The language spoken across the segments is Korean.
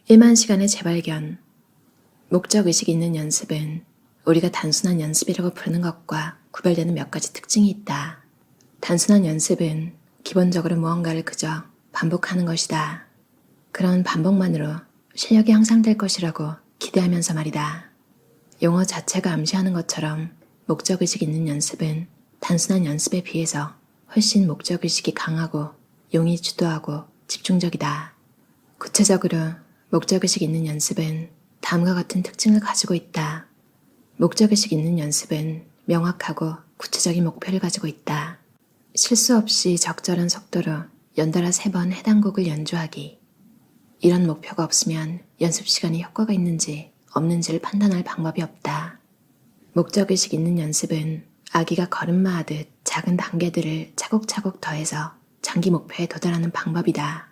1만 시간의 재발견. 목적의식 있는 연습은 우리가 단순한 연습이라고 부르는 것과 구별되는 몇 가지 특징이 있다. 단순한 연습은 기본적으로 무언가를 그저 반복하는 것이다. 그런 반복만으로 실력이 향상될 것이라고 기대하면서 말이다. 용어 자체가 암시하는 것처럼 목적의식 있는 연습은 단순한 연습에 비해서 훨씬 목적의식이 강하고 용이 주도하고 집중적이다. 구체적으로 목적의식 있는 연습은 다음과 같은 특징을 가지고 있다. 목적의식 있는 연습은 명확하고 구체적인 목표를 가지고 있다. 실수 없이 적절한 속도로 연달아 3번 해당 곡을 연주하기. 이런 목표가 없으면 연습 시간이 효과가 있는지 없는지를 판단할 방법이 없다. 목적의식 있는 연습은 아기가 걸음마하듯 작은 단계들을 차곡차곡 더해서 장기 목표에 도달하는 방법이다.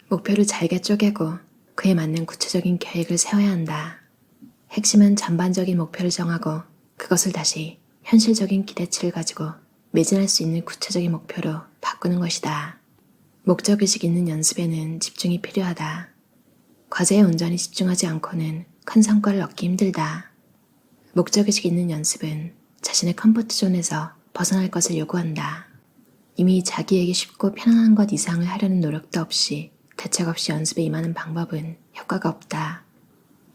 목표를 잘게 쪼개고 그에 맞는 구체적인 계획을 세워야 한다. 핵심은 전반적인 목표를 정하고 그것을 다시 현실적인 기대치를 가지고 매진할 수 있는 구체적인 목표로 바꾸는 것이다. 목적의식 있는 연습에는 집중이 필요하다. 과제에 온전히 집중하지 않고는 큰 성과를 얻기 힘들다. 목적의식 있는 연습은 자신의 컴포트존에서 벗어날 것을 요구한다. 이미 자기에게 쉽고 편안한 것 이상을 하려는 노력도 없이 대책 없이 연습에 임하는 방법은 효과가 없다.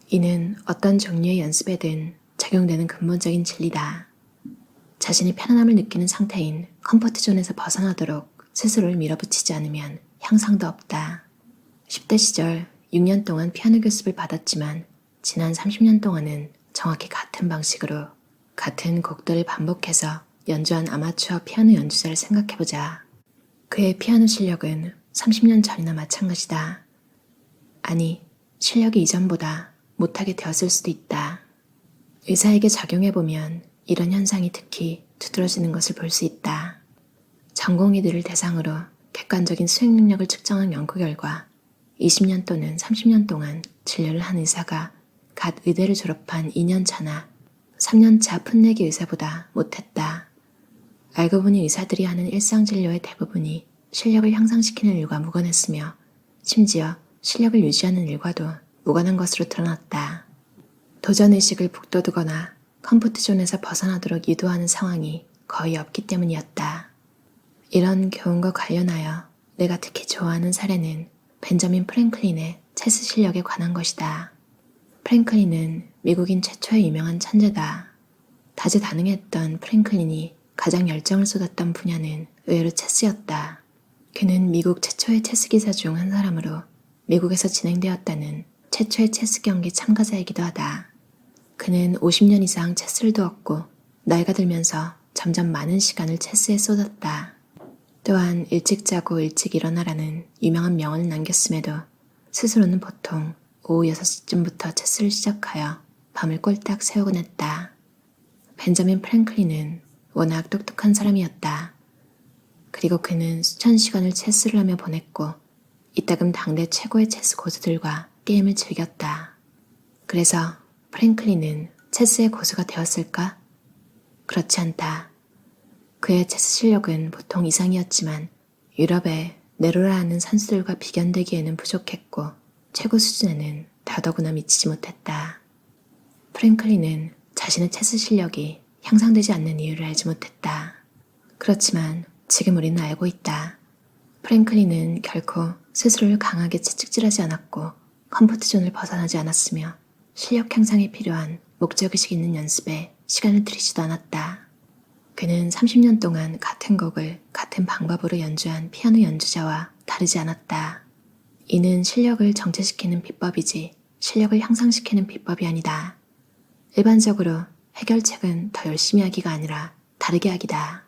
이는 어떤 종류의 연습에든 적용되는 근본적인 진리다. 자신이 편안함을 느끼는 상태인 컴포트존에서 벗어나도록 스스로를 밀어붙이지 않으면 향상도 없다. 10대 시절 6년 동안 피아노 교습을 받았지만 지난 30년 동안은 정확히 같은 방식으로 같은 곡들을 반복해서 연주한 아마추어 피아노 연주자를 생각해보자. 그의 피아노 실력은 30년 전이나 마찬가지다. 아니, 실력이 이전보다 못하게 되었을 수도 있다. 의사에게 적용해보면 이런 현상이 특히 두드러지는 것을 볼 수 있다. 전공의들을 대상으로 객관적인 수행 능력을 측정한 연구 결과 20년 또는 30년 동안 진료를 한 의사가 갓 의대를 졸업한 2년 차나 3년 차 풋내기 의사보다 못했다. 알고 보니 의사들이 하는 일상진료의 대부분이 실력을 향상시키는 일과 무관했으며 심지어 실력을 유지하는 일과도 무관한 것으로 드러났다. 도전의식을 북돋우거나 컴포트존에서 벗어나도록 유도하는 상황이 거의 없기 때문이었다. 이런 교훈과 관련하여 내가 특히 좋아하는 사례는 벤저민 프랭클린의 체스 실력에 관한 것이다. 프랭클린은 미국인 최초의 유명한 천재다. 다재다능했던 프랭클린이 가장 열정을 쏟았던 분야는 의외로 체스였다. 그는 미국 최초의 체스 기사 중 한 사람으로 미국에서 진행되었다는 최초의 체스 경기 참가자이기도 하다. 그는 50년 이상 체스를 두었고 나이가 들면서 점점 많은 시간을 체스에 쏟았다. 또한 일찍 자고 일찍 일어나라는 유명한 명언을 남겼음에도 스스로는 보통 오후 6시쯤부터 체스를 시작하여 밤을 꼴딱 새우곤 했다. 벤저민 프랭클린은 워낙 똑똑한 사람이었다. 그리고 그는 수천 시간을 체스를 하며 보냈고 이따금 당대 최고의 체스 고수들과 게임을 즐겼다. 그래서 프랭클린은 체스의 고수가 되었을까? 그렇지 않다. 그의 체스 실력은 보통 이상이었지만 유럽의 네로라 하는 선수들과 비견되기에는 부족했고 최고 수준에는 더더구나 미치지 못했다. 프랭클린은 자신의 체스 실력이 향상되지 않는 이유를 알지 못했다. 그렇지만 지금 우리는 알고 있다. 프랭클린은 결코 스스로를 강하게 채찍질하지 않았고 컴포트존을 벗어나지 않았으며 실력 향상에 필요한 목적의식 있는 연습에 시간을 들이지도 않았다. 그는 30년 동안 같은 곡을 같은 방법으로 연주한 피아노 연주자와 다르지 않았다. 이는 실력을 정체시키는 비법이지 실력을 향상시키는 비법이 아니다. 일반적으로 해결책은 더 열심히 하기가 아니라 다르게 하기다.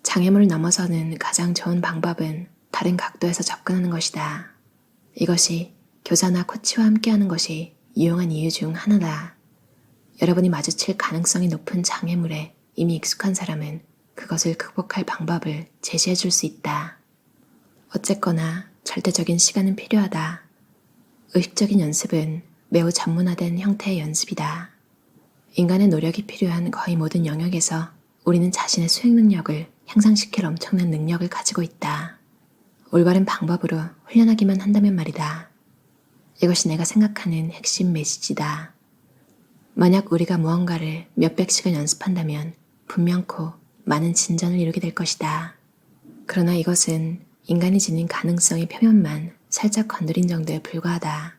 장애물을 넘어서는 가장 좋은 방법은 다른 각도에서 접근하는 것이다. 이것이 교사나 코치와 함께하는 것이 유용한 이유 중 하나다. 여러분이 마주칠 가능성이 높은 장애물에 이미 익숙한 사람은 그것을 극복할 방법을 제시해 줄 수 있다. 어쨌거나 절대적인 시간은 필요하다. 의식적인 연습은 매우 전문화된 형태의 연습이다. 인간의 노력이 필요한 거의 모든 영역에서 우리는 자신의 수행 능력을 향상시킬 엄청난 능력을 가지고 있다. 올바른 방법으로 훈련하기만 한다면 말이다. 이것이 내가 생각하는 핵심 메시지다. 만약 우리가 무언가를 몇백 시간 연습한다면 분명코 많은 진전을 이루게 될 것이다. 그러나 이것은 인간이 지닌 가능성의 표면만 살짝 건드린 정도에 불과하다.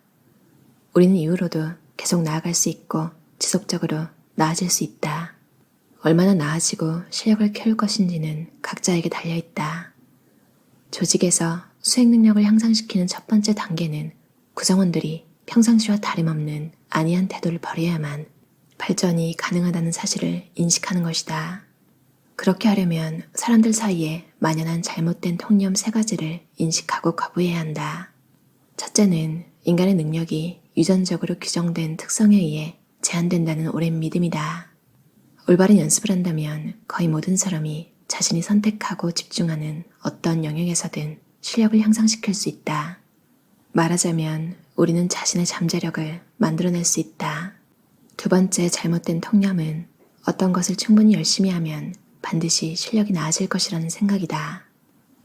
우리는 이후로도 계속 나아갈 수 있고 지속적으로 나아질 수 있다. 얼마나 나아지고 실력을 키울 것인지는 각자에게 달려있다. 조직에서 수행 능력을 향상시키는 첫 번째 단계는 구성원들이 평상시와 다름없는 안이한 태도를 버려야만 발전이 가능하다는 사실을 인식하는 것이다. 그렇게 하려면 사람들 사이에 만연한 잘못된 통념 3가지를 인식하고 거부해야 한다. 첫째는 인간의 능력이 유전적으로 규정된 특성에 의해 제한된다는 오랜 믿음이다. 올바른 연습을 한다면 거의 모든 사람이 자신이 선택하고 집중하는 어떤 영역에서든 실력을 향상시킬 수 있다. 말하자면 우리는 자신의 잠재력을 만들어낼 수 있다. 두 번째 잘못된 통념은 어떤 것을 충분히 열심히 하면 반드시 실력이 나아질 것이라는 생각이다.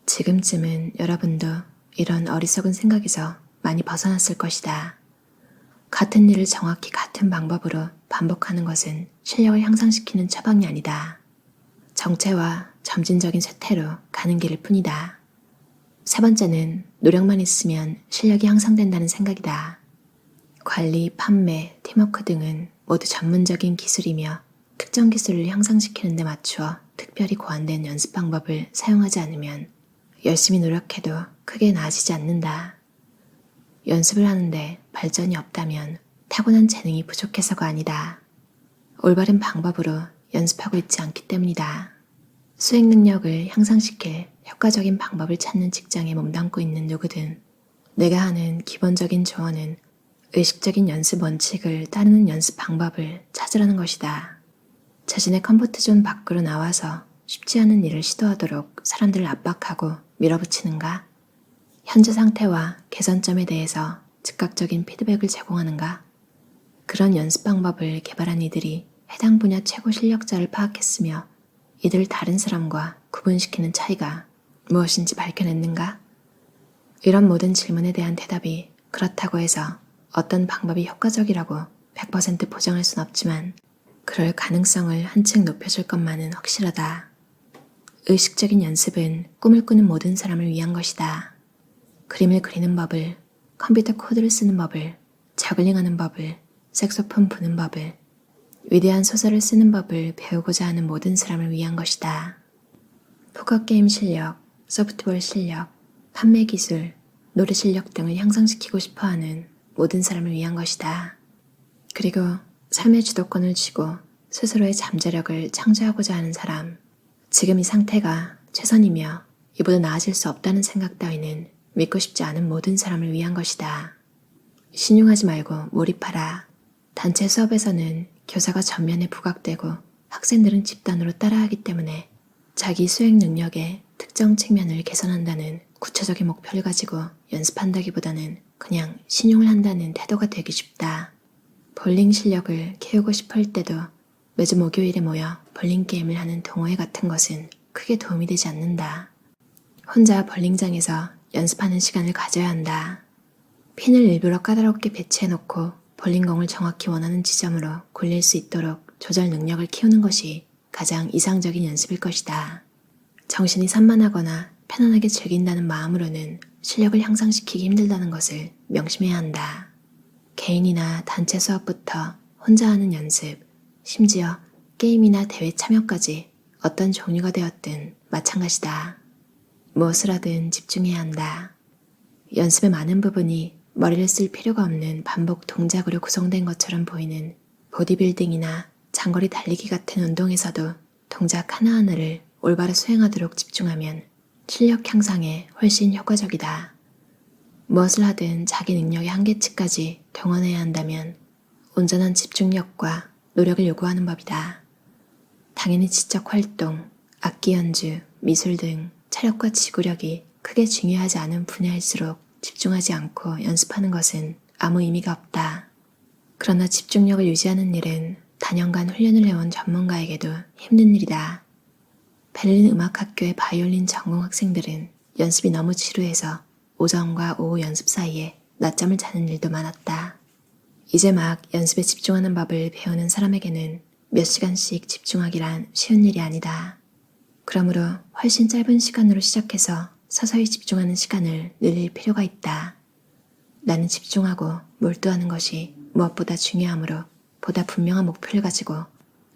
지금쯤은 여러분도 이런 어리석은 생각에서 많이 벗어났을 것이다. 같은 일을 정확히 같은 방법으로 반복하는 것은 실력을 향상시키는 처방이 아니다. 정체와 점진적인 쇠퇴로 가는 길일 뿐이다. 세 번째는 노력만 있으면 실력이 향상된다는 생각이다. 관리, 판매, 팀워크 등은 모두 전문적인 기술이며 특정 기술을 향상시키는 데 맞추어 특별히 고안된 연습 방법을 사용하지 않으면 열심히 노력해도 크게 나아지지 않는다. 연습을 하는데 발전이 없다면 타고난 재능이 부족해서가 아니다. 올바른 방법으로 연습하고 있지 않기 때문이다. 수행 능력을 향상시킬 효과적인 방법을 찾는 직장에 몸담고 있는 누구든 내가 하는 기본적인 조언은 의식적인 연습 원칙을 따르는 연습 방법을 찾으라는 것이다. 자신의 컴포트존 밖으로 나와서 쉽지 않은 일을 시도하도록 사람들을 압박하고 밀어붙이는가? 현재 상태와 개선점에 대해서 즉각적인 피드백을 제공하는가? 그런 연습 방법을 개발한 이들이 해당 분야 최고 실력자를 파악했으며 이들을 다른 사람과 구분시키는 차이가 무엇인지 밝혀냈는가? 이런 모든 질문에 대한 대답이 그렇다고 해서 어떤 방법이 효과적이라고 100% 보장할 순 없지만 그럴 가능성을 한층 높여줄 것만은 확실하다. 의식적인 연습은 꿈을 꾸는 모든 사람을 위한 것이다. 그림을 그리는 법을, 컴퓨터 코드를 쓰는 법을, 저글링하는 법을, 색소폰 부는 법을, 위대한 소설을 쓰는 법을 배우고자 하는 모든 사람을 위한 것이다. 포커게임 실력, 소프트볼 실력, 판매 기술, 노래 실력 등을 향상시키고 싶어하는 모든 사람을 위한 것이다. 그리고 삶의 주도권을 쥐고 스스로의 잠재력을 창조하고자 하는 사람, 지금 이 상태가 최선이며 이보다 나아질 수 없다는 생각 따위는 믿고 싶지 않은 모든 사람을 위한 것이다. 신용하지 말고 몰입하라. 단체 수업에서는 교사가 전면에 부각되고 학생들은 집단으로 따라하기 때문에 자기 수행 능력의 특정 측면을 개선한다는 구체적인 목표를 가지고 연습한다기보다는 그냥 신용을 한다는 태도가 되기 쉽다. 볼링 실력을 키우고 싶을 때도 매주 목요일에 모여 볼링 게임을 하는 동호회 같은 것은 크게 도움이 되지 않는다. 혼자 볼링장에서 연습하는 시간을 가져야 한다. 핀을 일부러 까다롭게 배치해놓고 볼링공을 정확히 원하는 지점으로 굴릴 수 있도록 조절 능력을 키우는 것이 가장 이상적인 연습일 것이다. 정신이 산만하거나 편안하게 즐긴다는 마음으로는 실력을 향상시키기 힘들다는 것을 명심해야 한다. 개인이나 단체 수업부터 혼자 하는 연습, 심지어 게임이나 대회 참여까지 어떤 종류가 되었든 마찬가지다. 무엇을 하든 집중해야 한다. 연습의 많은 부분이 머리를 쓸 필요가 없는 반복 동작으로 구성된 것처럼 보이는 보디빌딩이나 장거리 달리기 같은 운동에서도 동작 하나하나를 올바로 수행하도록 집중하면 실력 향상에 훨씬 효과적이다. 무엇을 하든 자기 능력의 한계치까지 동원해야 한다면 온전한 집중력과 노력을 요구하는 법이다. 당연히 지적 활동, 악기 연주, 미술 등 체력과 지구력이 크게 중요하지 않은 분야일수록 집중하지 않고 연습하는 것은 아무 의미가 없다. 그러나 집중력을 유지하는 일은 단연간 훈련을 해온 전문가에게도 힘든 일이다. 베를린 음악학교의 바이올린 전공 학생들은 연습이 너무 지루해서 오전과 오후 연습 사이에 낮잠을 자는 일도 많았다. 이제 막 연습에 집중하는 법을 배우는 사람에게는 몇 시간씩 집중하기란 쉬운 일이 아니다. 그러므로 훨씬 짧은 시간으로 시작해서 서서히 집중하는 시간을 늘릴 필요가 있다. 나는 집중하고 몰두하는 것이 무엇보다 중요하므로 보다 분명한 목표를 가지고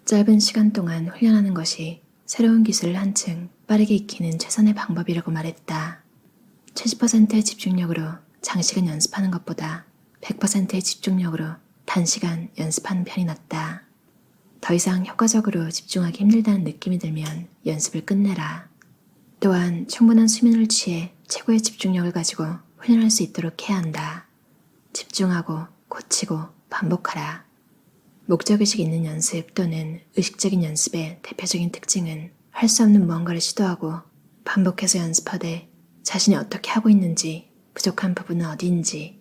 짧은 시간 동안 훈련하는 것이 새로운 기술을 한층 빠르게 익히는 최선의 방법이라고 말했다. 70%의 집중력으로 장시간 연습하는 것보다 100%의 집중력으로 단시간 연습하는 편이 낫다. 더 이상 효과적으로 집중하기 힘들다는 느낌이 들면 연습을 끝내라. 또한 충분한 수면을 취해 최고의 집중력을 가지고 훈련할 수 있도록 해야 한다. 집중하고 고치고 반복하라. 목적의식 있는 연습 또는 의식적인 연습의 대표적인 특징은 할 수 없는 무언가를 시도하고 반복해서 연습하되 자신이 어떻게 하고 있는지, 부족한 부분은 어디인지,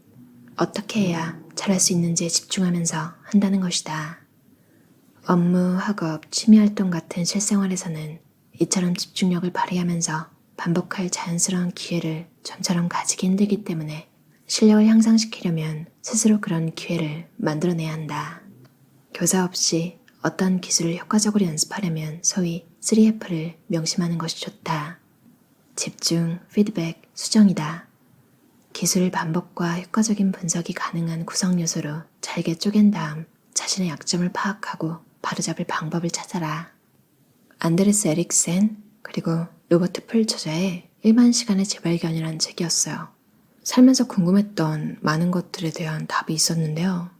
어떻게 해야 잘할 수 있는지에 집중하면서 한다는 것이다. 업무, 학업, 취미활동 같은 실생활에서는 이처럼 집중력을 발휘하면서 반복할 자연스러운 기회를 좀처럼 가지기 힘들기 때문에 실력을 향상시키려면 스스로 그런 기회를 만들어내야 한다. 교사 없이 어떤 기술을 효과적으로 연습하려면 소위 3F를 명심하는 것이 좋다. 집중, 피드백, 수정이다. 기술 반복과 효과적인 분석이 가능한 구성 요소로 잘게 쪼갠 다음 자신의 약점을 파악하고 바로잡을 방법을 찾아라. 안드레스 에릭센 그리고 로버트 풀 저자의 1만 시간의 재발견이라는 책이었어요. 살면서 궁금했던 많은 것들에 대한 답이 있었는데요.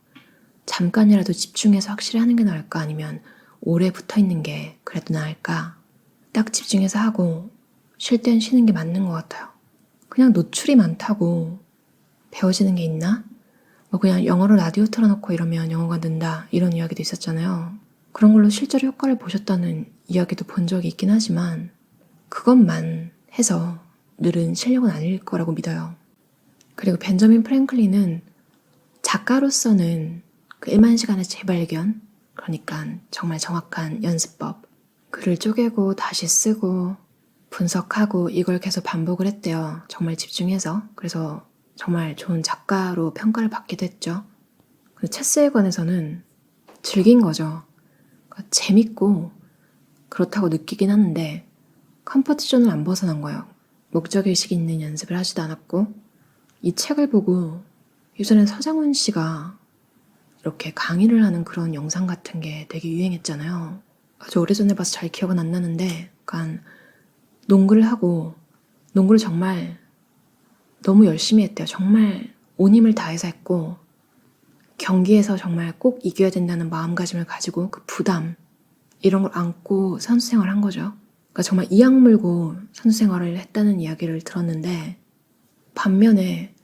잠깐이라도 집중해서 확실히 하는 게 나을까 아니면 오래 붙어있는 게 그래도 나을까? 딱 집중해서 하고 쉴 땐 쉬는 게 맞는 것 같아요. 그냥 노출이 많다고 배워지는 게 있나? 뭐 그냥 영어로 라디오 틀어놓고 이러면 영어가 는다 이런 이야기도 있었잖아요. 그런 걸로 실제로 효과를 보셨다는 이야기도 본 적이 있긴 하지만 그것만 해서 늘은 실력은 아닐 거라고 믿어요. 그리고 벤저민 프랭클린은 작가로서는 그 1만 시간의 재발견, 그러니까 정말 정확한 연습법, 글을 쪼개고 다시 쓰고 분석하고 이걸 계속 반복을 했대요. 정말 집중해서. 그래서 정말 좋은 작가로 평가를 받기도 했죠. 체스에 관해서는 즐긴 거죠. 그러니까 재밌고 그렇다고 느끼긴 하는데 컴포트존을 안 벗어난 거예요. 목적의식이 있는 연습을 하지도 않았고 이 책을 보고 예전에 서장훈 씨가 이렇게 강의를 하는 그런 영상 같은 게 되게 유행했잖아요. 아주 오래전에 봐서 잘 기억은 안 나는데 약간 농구를 하고 농구를 정말 너무 열심히 했대요. 정말 온 힘을 다해서 했고 경기에서 정말 꼭 이겨야 된다는 마음가짐을 가지고 그 부담 이런 걸 안고 선수 생활을 한 거죠. 그러니까 정말 이악 물고 선수 생활을 했다는 이야기를 들었는데 반면에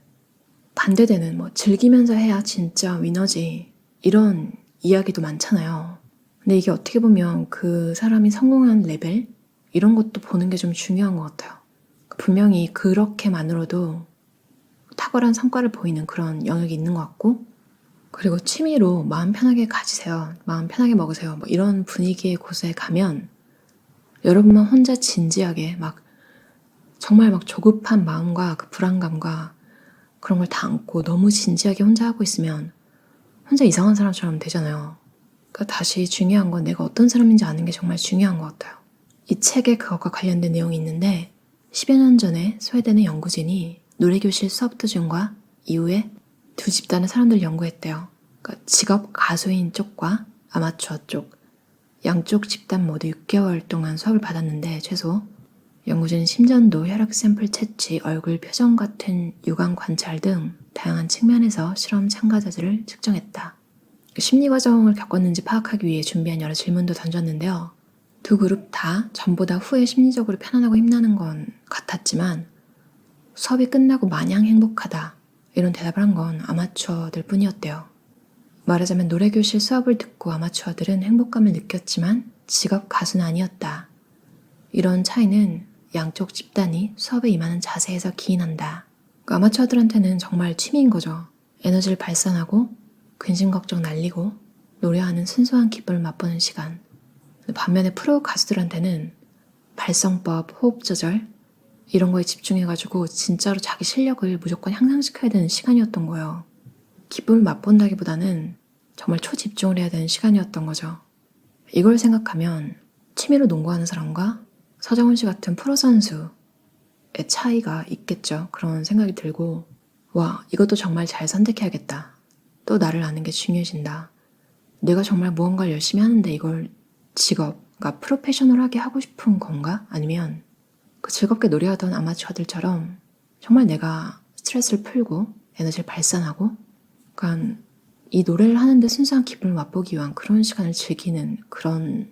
반대되는 뭐 즐기면서 해야 진짜 위너지 이런 이야기도 많잖아요. 근데 이게 어떻게 보면 그 사람이 성공한 레벨 이런 것도 보는 게 좀 중요한 것 같아요. 분명히 그렇게만으로도 탁월한 성과를 보이는 그런 영역이 있는 것 같고 그리고 취미로 마음 편하게 가지세요. 마음 편하게 먹으세요. 뭐 이런 분위기의 곳에 가면 여러분만 혼자 진지하게 막 정말 막 조급한 마음과 그 불안감과 그런 걸 다 안고 너무 진지하게 혼자 하고 있으면 혼자 이상한 사람처럼 되잖아요. 그러니까 다시 중요한 건 내가 어떤 사람인지 아는 게 정말 중요한 것 같아요. 이 책에 그것과 관련된 내용이 있는데 10여 년 전에 스웨덴의 연구진이 노래교실 수업 도중과 이후에 두 집단의 사람들 연구했대요. 그러니까 직업 가수인 쪽과 아마추어 쪽 양쪽 집단 모두 6개월 동안 수업을 받았는데 최소 연구진은 심전도, 혈액 샘플 채취, 얼굴 표정 같은 육안 관찰 등 다양한 측면에서 실험 참가자들을 측정했다. 심리 과정을 겪었는지 파악하기 위해 준비한 여러 질문도 던졌는데요. 두 그룹 다 전부 다 후에 심리적으로 편안하고 힘나는 건 같았지만 수업이 끝나고 마냥 행복하다 이런 대답을 한 건 아마추어들 뿐이었대요. 말하자면 노래교실 수업을 듣고 아마추어들은 행복감을 느꼈지만 직업 가수는 아니었다. 이런 차이는 양쪽 집단이 수업에 임하는 자세에서 기인한다. 아마추어들한테는 정말 취미인 거죠. 에너지를 발산하고 근심 걱정 날리고 노래하는 순수한 기쁨을 맛보는 시간. 반면에 프로 가수들한테는 발성법, 호흡 조절, 이런 거에 집중해가지고 진짜로 자기 실력을 무조건 향상시켜야 되는 시간이었던 거예요. 기쁨을 맛본다기보다는 정말 초집중을 해야 되는 시간이었던 거죠. 이걸 생각하면 취미로 농구하는 사람과 서정훈 씨 같은 프로 선수의 차이가 있겠죠. 그런 생각이 들고, 와, 이것도 정말 잘 선택해야겠다. 또 나를 아는 게 중요해진다. 내가 정말 무언가를 열심히 하는데 이걸 직업, 그러니까 프로페셔널하게 하고 싶은 건가? 아니면 그 즐겁게 노래하던 아마추어들처럼 정말 내가 스트레스를 풀고 에너지를 발산하고, 그러니까 이 노래를 하는데 순수한 기쁨을 맛보기 위한 그런 시간을 즐기는 그런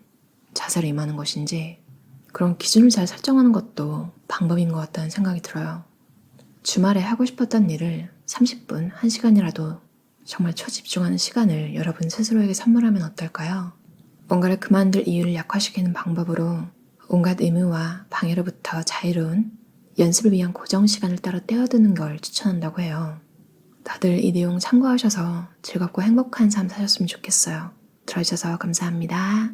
자세로 임하는 것인지, 그런 기준을 잘 설정하는 것도 방법인 것 같다는 생각이 들어요. 주말에 하고 싶었던 일을 30분, 1시간이라도 정말 초집중하는 시간을 여러분 스스로에게 선물하면 어떨까요? 뭔가를 그만둘 이유를 약화시키는 방법으로 온갖 의무와 방해로부터 자유로운 연습을 위한 고정 시간을 따로 떼어두는 걸 추천한다고 해요. 다들 이 내용 참고하셔서 즐겁고 행복한 삶 사셨으면 좋겠어요. 들어주셔서 감사합니다.